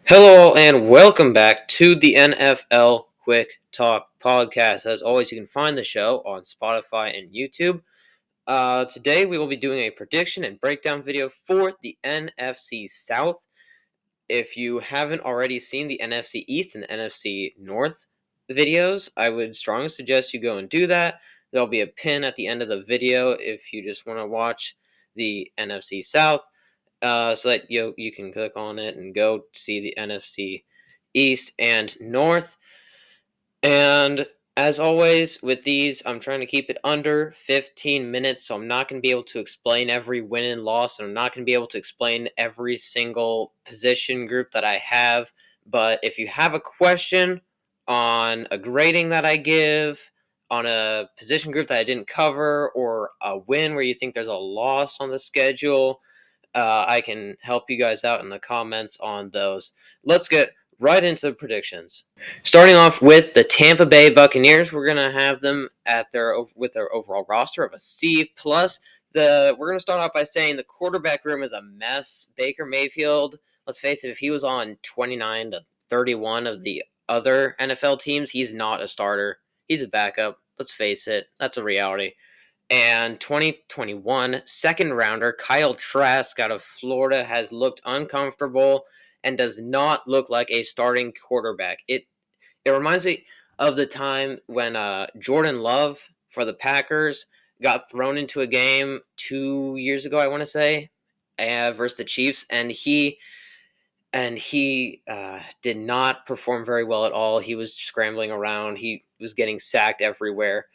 Hello and welcome back to the NFL Quick Talk podcast. As always, you can find the show on Spotify and YouTube. Today we will be doing a prediction and breakdown video for the NFC South. If you haven't already seen the NFC East and the NFC North videos, I would strongly suggest you go and do that. There'll be a pin at the end of the video if you just want to watch the NFC South. So that you can click on it and go see the NFC East and North. And as always, with these, I'm trying to keep it under 15 minutes, so I'm not going to be able to explain every win and loss, and I'm not going to be able to explain every single position group that I have. But if you have a question on a grading that I give, on a position group that I didn't cover, or a win where you think there's a loss on the schedule, I can help you guys out in the comments on those. Let's get right into the predictions. Starting off with the Tampa Bay Buccaneers, we're gonna have them at their overall roster of a C plus. We're gonna start off by saying the quarterback room is a mess. Baker Mayfield, let's face it, if he was on 29 to 31 of the other NFL teams, he's not a starter. He's a backup. Let's face it, that's a reality. And 2021 second rounder Kyle Trask out of Florida has looked uncomfortable and does not look like a starting quarterback. It reminds me of the time when Jordan Love for the Packers got thrown into a game 2 years ago, I want to say, versus the Chiefs, and he did not perform very well at all. He was scrambling around. He was getting sacked everywhere.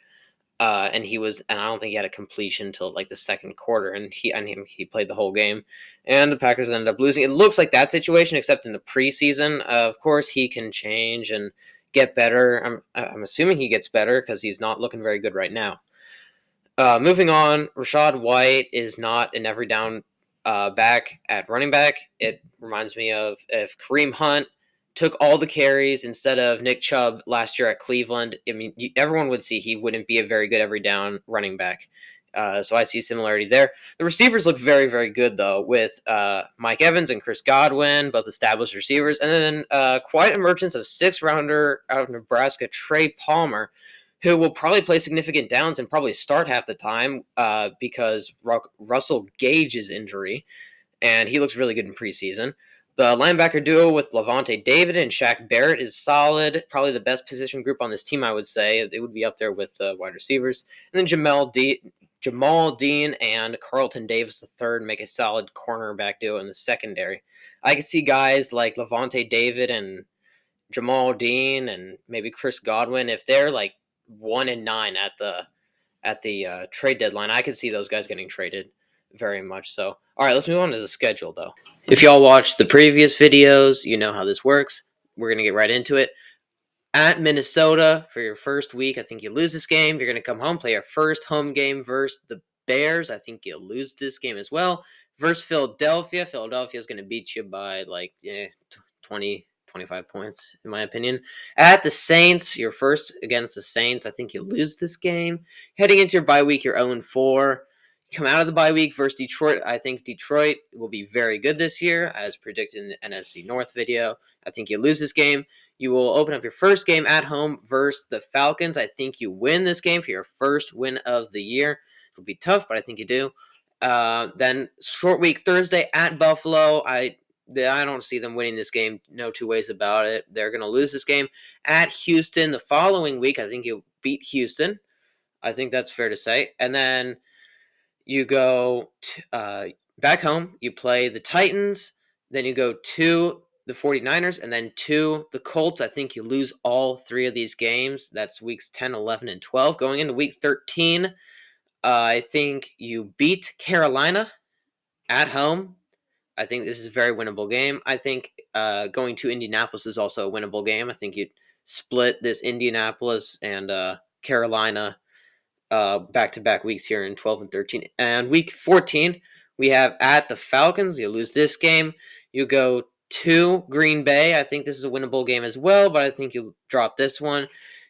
And I don't think he had a completion until like the second quarter, and he played the whole game, and the Packers ended up losing. It looks like that situation, except in the preseason. Of course, he can change and get better. I'm assuming he gets better because he's not looking very good right now. Moving on, Rachaad White is not an every down back at running back. It reminds me of if Kareem Hunt took all the carries instead of Nick Chubb last year at Cleveland. I mean, everyone would see he wouldn't be a very good every down running back. So I see similarity there. The receivers look very, very good, though, with Mike Evans and Chris Godwin, both established receivers. And then quiet emergence of sixth-rounder out of Nebraska, Trey Palmer, who will probably play significant downs and probably start half the time because Russell Gage's injury, and he looks really good in preseason. The linebacker duo with Lavonte David and Shaq Barrett is solid. Probably the best position group on this team, I would say. It would be up there with wide receivers. And then Jamal Dean and Carlton Davis III make a solid cornerback duo in the secondary. I could see guys like Lavonte David and Jamal Dean and maybe Chris Godwin, if they're like 1-9 at the trade deadline, I could see those guys getting traded very much so. All right, let's move on to the schedule, though. If y'all watched the previous videos, you know how this works. We're going to get right into it. At Minnesota for your first week, I think you lose this game. You're going to come home, play your first home game versus the Bears. I think you'll lose this game as well. Versus Philadelphia. Philadelphia is going to beat you by 20, 25 points, in my opinion. At the Saints, your first against the Saints, I think you lose this game. Heading into your bye week, you're 0-4. Come out of the bye week versus Detroit. I think Detroit will be very good this year, as predicted in the NFC North video. I think you lose this game. You will open up your first game at home versus the Falcons. I think you win this game for your first win of the year. It'll be tough, but I think you do. Then short week Thursday at Buffalo. I don't see them winning this game. No two ways about it. They're going to lose this game. At Houston the following week, I think you'll beat Houston. I think that's fair to say. And then you go back home. You play the Titans. Then you go to the 49ers and then to the Colts. I think you lose all three of these games. That's weeks 10, 11, and 12. Going into week 13, I think you beat Carolina at home. I think this is a very winnable game. I think going to Indianapolis is also a winnable game. I think you'd split this Indianapolis and Carolina back-to-back weeks here in 12 and 13. And week 14, we have at the Falcons. You lose this game. You go to Green Bay. I think this is a winnable game as well, but I think you'll drop this one.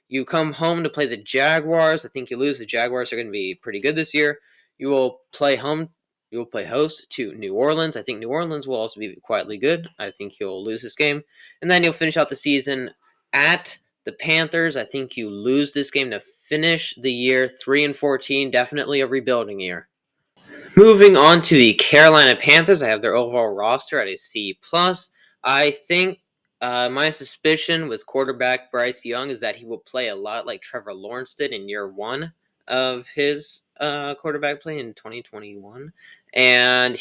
You come home to play the Jaguars. I think you lose. The Jaguars are going to be pretty good this year. You will play home. You will play host to New Orleans. I think New Orleans will also be quietly good. I think you'll lose this game. And then you'll finish out the season at the Panthers. I think you lose this game to finish the year 3-14. Definitely a rebuilding year. Moving on to the Carolina Panthers, I have their overall roster at a C plus. I think my suspicion with quarterback Bryce Young is that he will play a lot like Trevor Lawrence did in year one of his quarterback play in 2021, and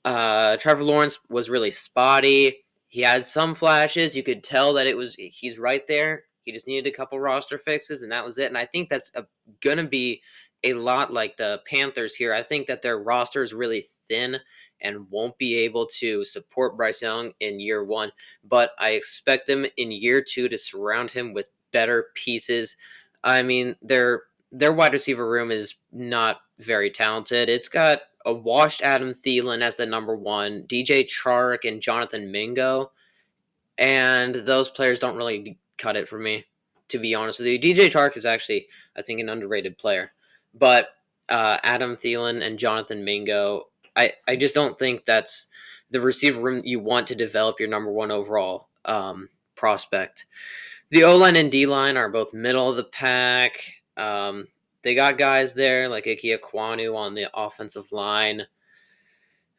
Trevor Lawrence was really spotty. He had some flashes. You could tell that he's right there. He just needed a couple roster fixes, and that was it. And I think that's going to be a lot like the Panthers here. I think that their roster is really thin and won't be able to support Bryce Young in year one. But I expect them in year two to surround him with better pieces. I mean, their wide receiver room is not very talented. It's got a washed Adam Thielen as the number one, DJ Chark and Jonathan Mingo, and those players don't really cut it for me, to be honest with you. DJ Chark is actually, I think, an underrated player, but Adam Thielen and Jonathan Mingo, I just don't think that's the receiver room you want to develop your number one overall prospect. The O-line and D-line are both middle of the pack. They got guys there like Ike Ekwonu on the offensive line.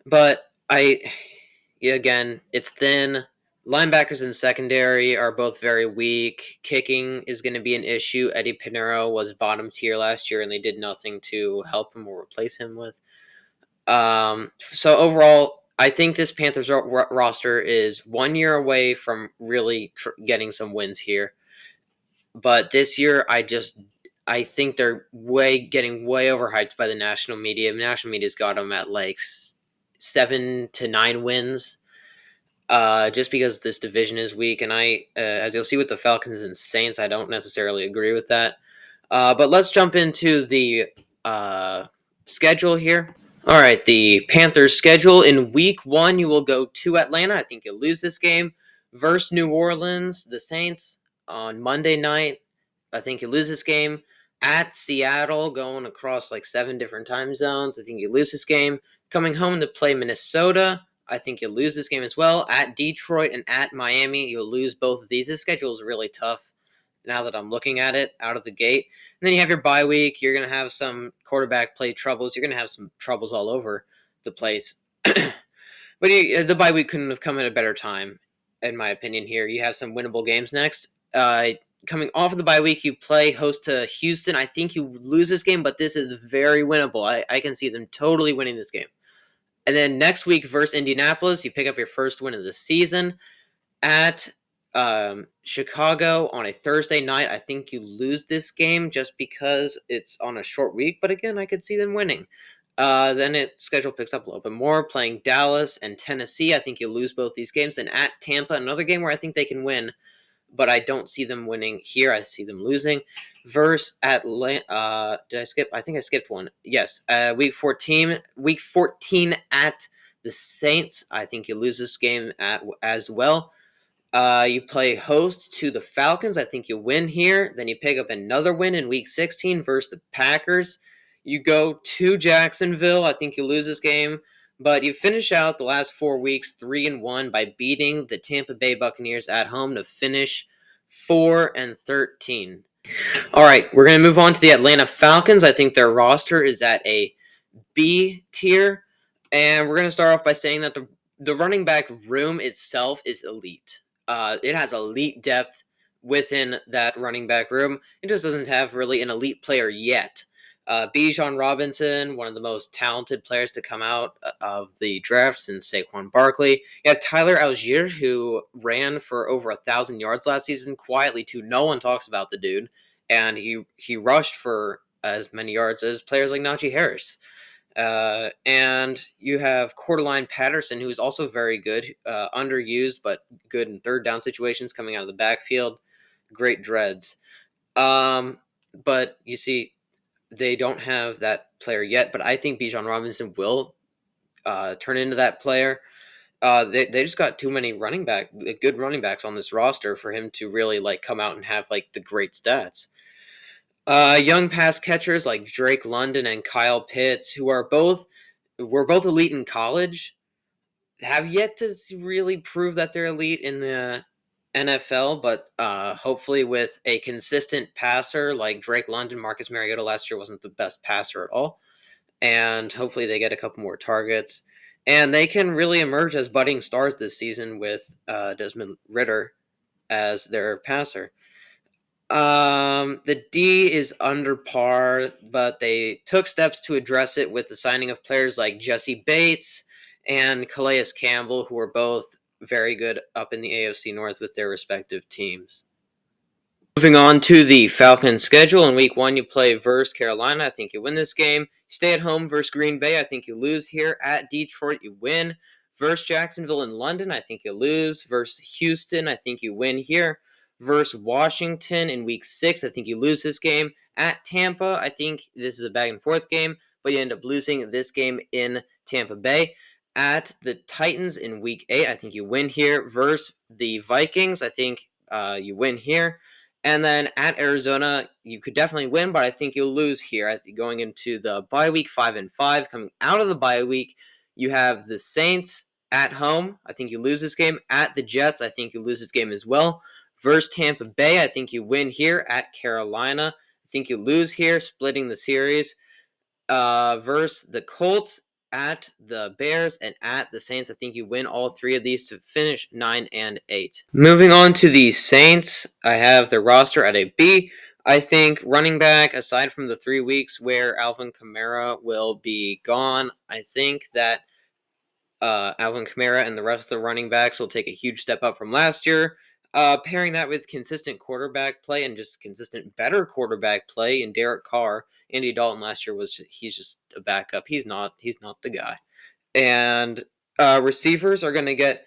But again, it's thin. Linebackers and secondary are both very weak. Kicking is going to be an issue. Eddie Pinero was bottom tier last year, and they did nothing to help him or replace him with. So overall, I think this Panthers roster is 1 year away from really getting some wins here. But this year, I think they're getting way overhyped by the national media. The national media's got them at like 7 to 9 wins, just because this division is weak. And as you'll see with the Falcons and Saints, I don't necessarily agree with that. But let's jump into the schedule here. All right, the Panthers schedule. In week 1, you will go to Atlanta. I think you'll lose this game. Versus New Orleans, the Saints on Monday night. I think you lose this game. At Seattle, going across like 7 different time zones. I think you lose this game. Coming home to play Minnesota, I think you'll lose this game as well. At Detroit and at Miami, you'll lose both of these. This schedule is really tough now that I'm looking at it out of the gate. And then you have your bye week. You're going to have some quarterback play troubles. You're going to have some troubles all over the place. But the bye week couldn't have come at a better time, in my opinion, here. You have some winnable games next. Coming off of the bye week, you play host to Houston. I think you lose this game, but this is very winnable. I can see them totally winning this game. And then next week versus Indianapolis, you pick up your first win of the season. At Chicago on a Thursday night, I think you lose this game just because it's on a short week. But again, I could see them winning. Then schedule picks up a little bit more, playing Dallas and Tennessee. I think you lose both these games. Then at Tampa, another game where I think they can win, but I don't see them winning here. I see them losing. Versus Atlanta. Did I skip? I think I skipped one. Yes. Week 14 at the Saints. I think you lose this game as well. You play host to the Falcons. I think you win here. Then you pick up another win in week 16 versus the Packers. You go to Jacksonville. I think you lose this game. But you finish out the last 4 weeks 3-1 by beating the Tampa Bay Buccaneers at home to finish 4-13. All right, we're going to move on to the Atlanta Falcons. I think their roster is at a B tier. And we're going to start off by saying that the running back room itself is elite. It has elite depth within that running back room. It just doesn't have really an elite player yet. Bijan Robinson, one of the most talented players to come out of the draft since Saquon Barkley. You have Tyler Algier, who ran for over 1,000 yards last season, quietly too. No one talks about the dude. And he rushed for as many yards as players like Najee Harris. And you have Cordeline Patterson, who is also very good, underused, but good in third down situations coming out of the backfield. Great dreads. But you see, they don't have that player yet, but I think Bijan Robinson will turn into that player. They just got too many good running backs on this roster for him to really come out and have the great stats. Young pass catchers like Drake London and Kyle Pitts, who were both elite in college, have yet to really prove that they're elite in the NFL. But hopefully, with a consistent passer like Drake London, Marcus Mariota last year wasn't the best passer at all, and hopefully they get a couple more targets, and they can really emerge as budding stars this season with Desmond Ridder as their passer. The D is under par, but they took steps to address it with the signing of players like Jessie Bates and Calais Campbell, who are both very good up in the AFC North with their respective teams. Moving on to the Falcons schedule. In week 1, you play versus Carolina. I think you win this game. You stay at home versus Green Bay. I think you lose here. At Detroit, you win. Versus Jacksonville in London, I think you lose. Versus Houston, I think you win here. Versus Washington in week 6, I think you lose this game. At Tampa, I think this is a back and forth game, but you end up losing this game in Tampa Bay. At the Titans in week 8, I think you win here. Versus the Vikings, I think you win here. And then at Arizona, you could definitely win, but I think you'll lose here. Going into the bye week 5-5, coming out of the bye week, you have the Saints at home. I think you lose this game. At the Jets, I think you lose this game as well. Versus Tampa Bay, I think you win here. At Carolina, I think you lose here, splitting the series. Versus the Colts, at the Bears, and at the Saints. I think you win all 3 of these to finish 9-8. Moving on to the Saints, I have their roster at a B. I think running back, aside from the 3 weeks where Alvin Kamara will be gone, I think that Alvin Kamara and the rest of the running backs will take a huge step up from last year. Pairing that with consistent quarterback play and just consistent better quarterback play in Derek Carr. Andy Dalton last year he's just a backup. He's not the guy. And receivers are going to get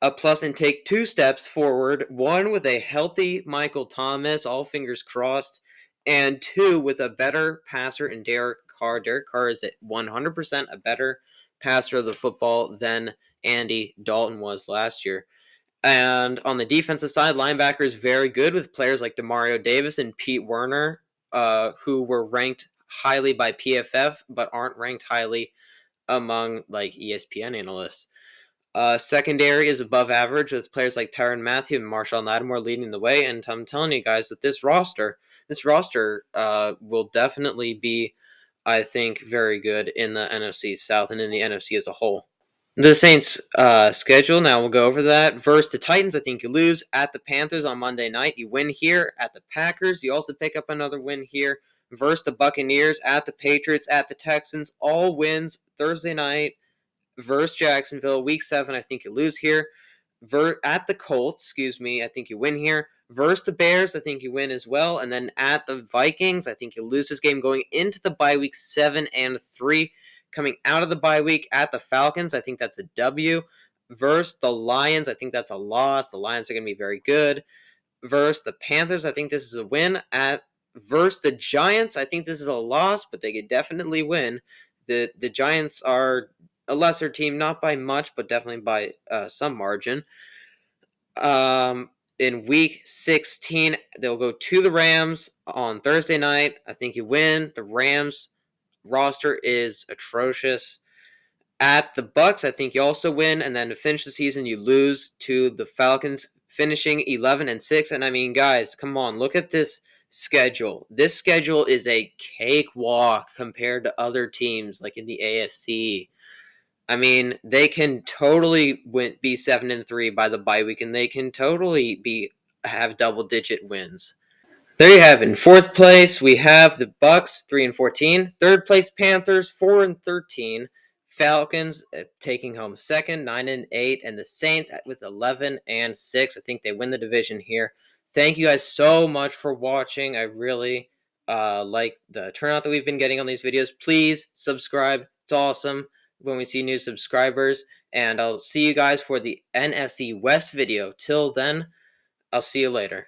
a plus and take 2 steps forward. 1 with a healthy Michael Thomas, all fingers crossed, and 2 with a better passer in Derek Carr. Derek Carr is at 100% a better passer of the football than Andy Dalton was last year. And on the defensive side, linebackers very good with players like Demario Davis and Pete Werner, who were ranked highly by PFF, but aren't ranked highly among like ESPN analysts. Secondary is above average with players like Tyrann Mathieu and Marshawn Lattimore leading the way. And I'm telling you guys that this roster will definitely be, I think, very good in the NFC South and in the NFC as a whole. The Saints' schedule, now we'll go over that. Versus the Titans, I think you lose. At the Panthers on Monday night, you win here. At the Packers, you also pick up another win here. Versus the Buccaneers, at the Patriots, at the Texans, all wins Thursday night. Versus Jacksonville, week 7, I think you lose here. At the Colts, I think you win here. Versus the Bears, I think you win as well. And then at the Vikings, I think you lose this game going into the bye week 7-3. Coming out of the bye week at the Falcons, I think that's a W. Versus the Lions, I think that's a loss. The Lions are going to be very good. Versus the Panthers, I think this is a win. Versus the Giants, I think this is a loss, but they could definitely win. The Giants are a lesser team, not by much, but definitely by some margin. In week 16, they'll go to the Rams on Thursday night. I think you win. The Rams roster is atrocious. At the Bucks, I think you also win, and then to finish the season, you lose to the Falcons, finishing 11-6. And I mean, guys, come on, look at this schedule. This schedule is a cakewalk compared to other teams like in the AFC. I mean, they can totally be 7-3 by the bye week, and they can totally have double-digit wins. There you have it. In 4th place, we have the Bucks, 3-14. 3rd place, Panthers, 4-13. Falcons taking home 2nd, 9-8, and the Saints with 11-6. I think they win the division here. Thank you guys so much for watching. I really like the turnout that we've been getting on these videos. Please subscribe. It's awesome when we see new subscribers. And I'll see you guys for the NFC West video. Till then, I'll see you later.